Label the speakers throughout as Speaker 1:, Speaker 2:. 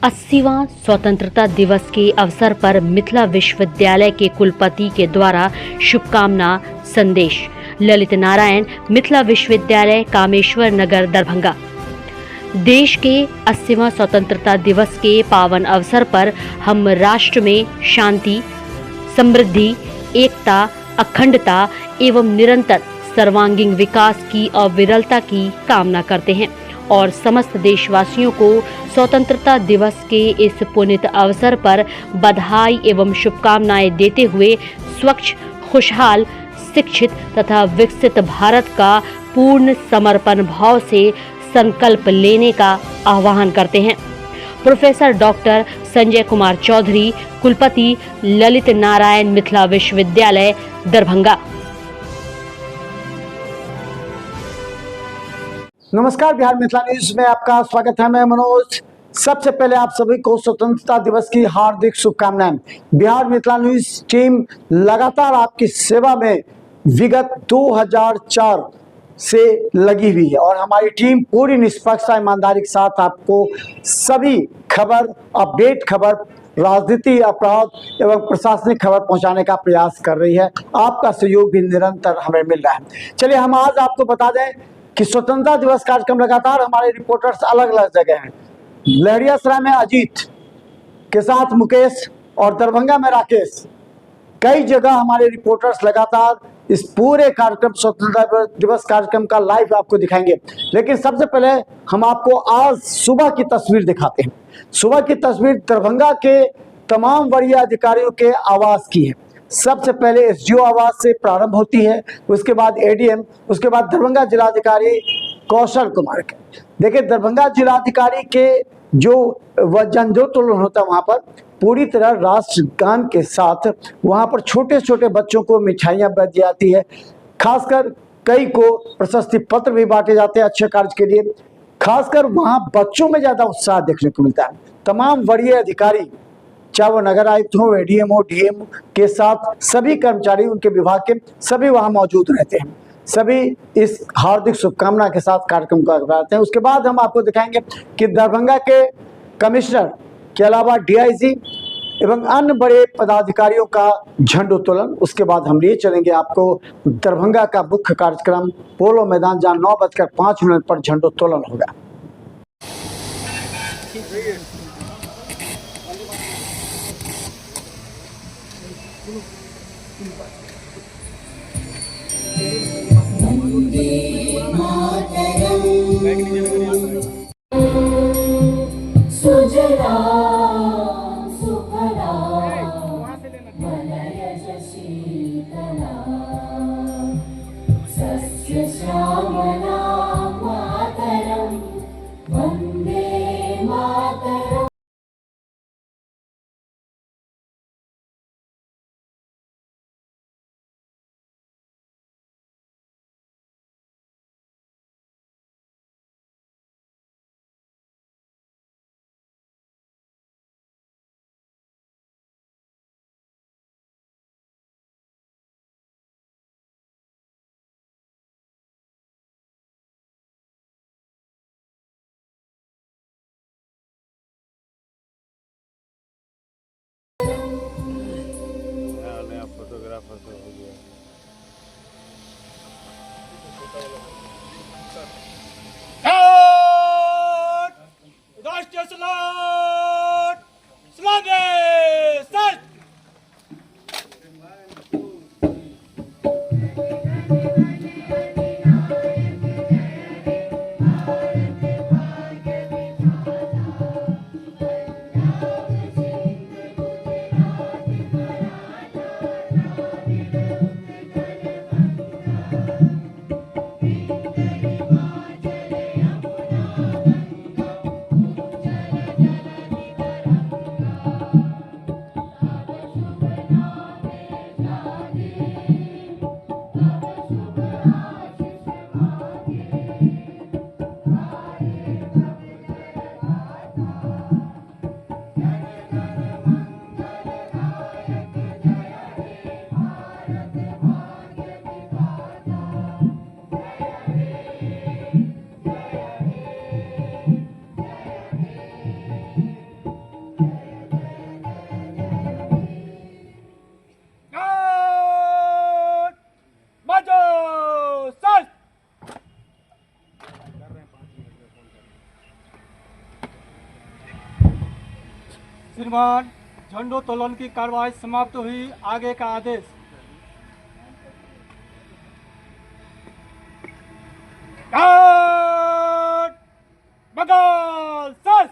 Speaker 1: 80वां स्वतंत्रता दिवस के अवसर पर मिथिला विश्वविद्यालय के कुलपति के द्वारा शुभकामना संदेश। ललित नारायण, मिथिला विश्वविद्यालय, कामेश्वर नगर, दरभंगा। देश के 80वां स्वतंत्रता दिवस के पावन अवसर पर हम राष्ट्र में शांति, समृद्धि, एकता, अखंडता एवं निरंतर सर्वांगीण विकास की अविरलता की कामना करते हैं और समस्त देशवासियों को स्वतंत्रता दिवस के इस पुनीत अवसर पर बधाई एवं शुभकामनाएं देते हुए स्वच्छ, खुशहाल, शिक्षित तथा विकसित भारत का पूर्ण समर्पण भाव से संकल्प लेने का आह्वान करते हैं। प्रोफेसर डॉक्टर संजय कुमार चौधरी, कुलपति, ललित नारायण मिथिला विश्वविद्यालय, दरभंगा।
Speaker 2: नमस्कार, बिहार मिथिला न्यूज में आपका स्वागत है। मैं मनोज। सबसे पहले आप सभी को स्वतंत्रता दिवस की हार्दिक शुभकामनाएं। बिहार मिथिला न्यूज टीम लगातार आपकी सेवा में विगत 2004 से लगी हुई है और हमारी टीम पूरी निष्पक्षता, ईमानदारी के साथ आपको सभी खबर, अपडेट खबर, राजनीति, अपराध एवं प्रशासनिक खबर पहुंचाने का प्रयास कर रही है। आपका सहयोग भी निरंतर हमें मिल रहा है। चलिए हम आज आपको बता दें कि स्वतंत्रता दिवस कार्यक्रम लगातार हमारे रिपोर्टर्स अलग अलग जगह हैं। लहरियासराय में अजीत के साथ मुकेश और दरभंगा में राकेश, कई जगह हमारे रिपोर्टर्स लगातार इस पूरे कार्यक्रम, स्वतंत्रता दिवस कार्यक्रम का लाइव आपको दिखाएंगे। लेकिन सबसे पहले हम आपको आज सुबह की तस्वीर दिखाते हैं। सुबह की तस्वीर दरभंगा के तमाम वरीय अधिकारियों के आवास की है। सबसे पहले एसडीओ आवास से प्रारंभ होती है, उसके बाद एडीएम, उसके बाद दरभंगा जिलाधिकारी कौशल कुमार के। देखिए, दरभंगा जिलाधिकारी के जो झंडोत्तोलन होता है वहाँ पर पूरी तरह राष्ट्रगान के साथ वहाँ पर छोटे छोटे बच्चों को मिठाइयाँ दी जाती है। खासकर कई को प्रशस्ति पत्र भी बांटे जाते हैं अच्छे कार्य के लिए। खासकर वहाँ बच्चों में ज़्यादा उत्साह देखने को मिलता है। तमाम वरीय अधिकारी, चाहे वो नगर आयुक्त हो, एडीएम हो, डीएम के साथ सभी कर्मचारी, उनके विभाग के सभी वहाँ मौजूद रहते हैं। सभी इस हार्दिक शुभकामना के साथ कार्यक्रम को करवाते हैं। उसके बाद हम आपको दिखाएंगे कि दरभंगा के कमिश्नर के अलावा डीआईजी एवं अन्य बड़े पदाधिकारियों का झंडोत्तोलन। उसके बाद हम लिए चलेंगे आपको दरभंगा का मुख्य कार्यक्रम पोलो मैदान, जहाँ 9:05 पर झंडोत्तोलन होगा।
Speaker 3: फोटोग्राफर तो हो गया। राष्ट्रीय सलाट सलामी सर। निर्माण झंडोत्तोलन की कार्रवाई समाप्त हुई। आगे का आदेश। गार्ड, बगल, सस।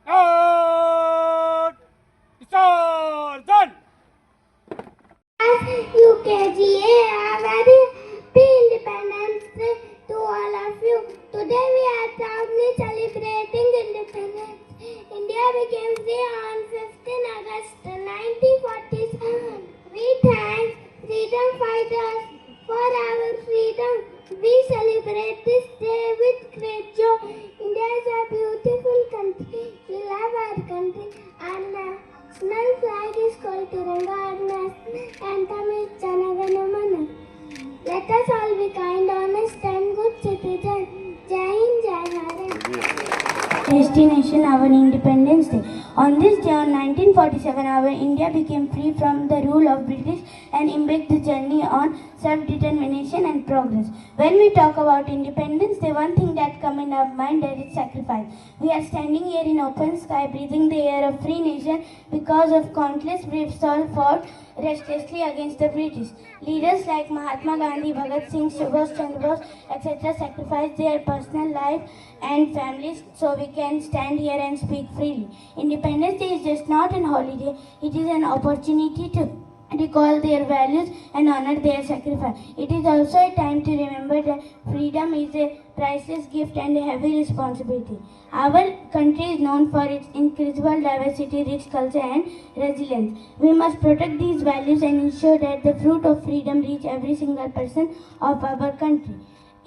Speaker 3: गार्ड, विसर्जन।
Speaker 4: UKGA, a very happy Independence Day to all of you. Today we are proudly celebrating independence. India became free on 15 August 1947. We thank freedom fighters for our freedom. We celebrate this day with great joy. India is a beautiful country. We love our country. Our national flag is called Tiranga. Our national anthem is Jana Gana Mana. Let us all be kind, honest and good citizens. Jai Hind, Jai Bharat. Destination our Independence Day. On this day on 1947, our India became free from the rule of British and embarked the journey on self-determination and progress. When we talk about independence, the one thing that comes in our mind that is sacrifice. We are standing here in open sky, breathing the air of free nation because of countless brave souls fought restlessly against the British. Leaders like Mahatma Gandhi, Bhagat Singh, Subhash Chandra Bose, etc. sacrificed their personal life and families so we can stand here and speak freely. Independence Day is just not an holiday, it is an opportunity to recall their values and honor their sacrifice. It is also a time to remember that freedom is a priceless gift and a heavy responsibility. Our country is known for its incredible diversity, rich culture and resilience. We must protect these values and ensure that the fruit of freedom reach every single person of our country.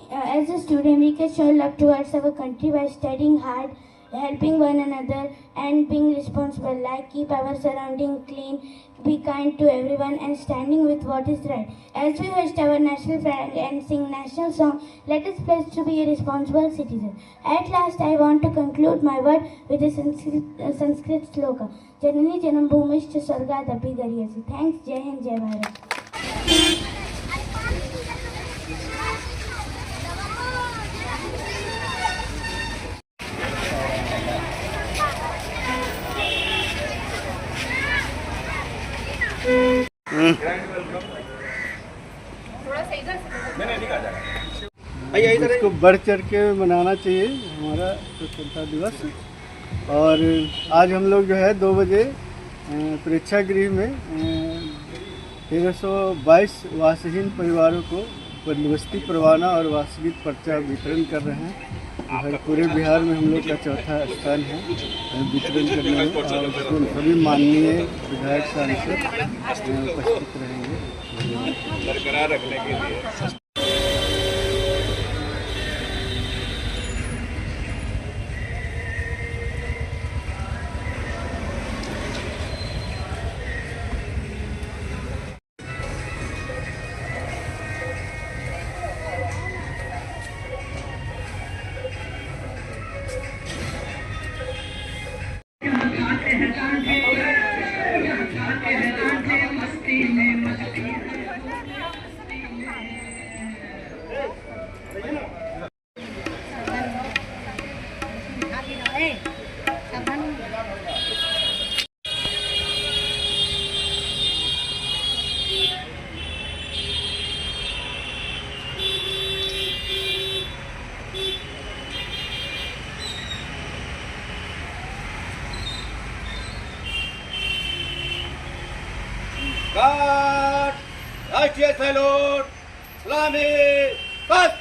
Speaker 4: As a student, we can show love towards our country by studying hard, helping one another and being responsible, like keep our surrounding clean, be kind to everyone and standing with what is right. As we hoist our national flag and sing national song, let us pledge to be a responsible citizen. At last, I want to conclude my word with a Sanskrit sloka. Janani janam bhumishcha sargat api gariyasi. Thanks. Jai Hind, Jai Bharat.
Speaker 5: इसको बढ़ चढ़ के मनाना चाहिए हमारा स्वतंत्रता दिवस। और आज हम लोग जो है 2 बजे प्रेक्षागृह में 1322 वासहीन परिवारों को बंदोबस्ती परवाना और वासविक पर्चा वितरण कर रहे हैं। हर पूरे बिहार में हम लोग का चौथा स्थान है वितरण करने में, और उसमें सभी माननीय विधायक सांसद उपस्थित रहेंगे बरकरार रखने के लिए।
Speaker 3: गार्ड, राष्ट्रीय सैल्यूट, सलामी, बस।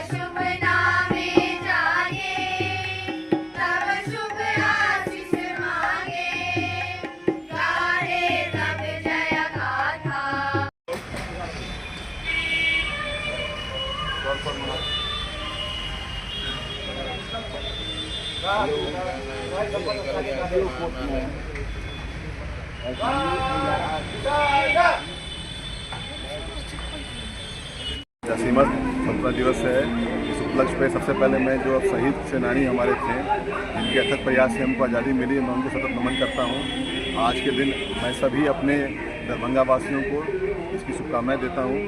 Speaker 4: शुभ नामे
Speaker 6: सीमा स्वतंत्रता दिवस है। इस उपलक्ष्य पे सबसे पहले मैं जो शहीद सेनानी हमारे थे, जिनके अथक प्रयास से हमको आज़ादी मिली, मैं उनको सतत नमन करता हूँ। आज के दिन मैं सभी अपने दरभंगा वासियों को इसकी शुभकामनाएं देता हूँ।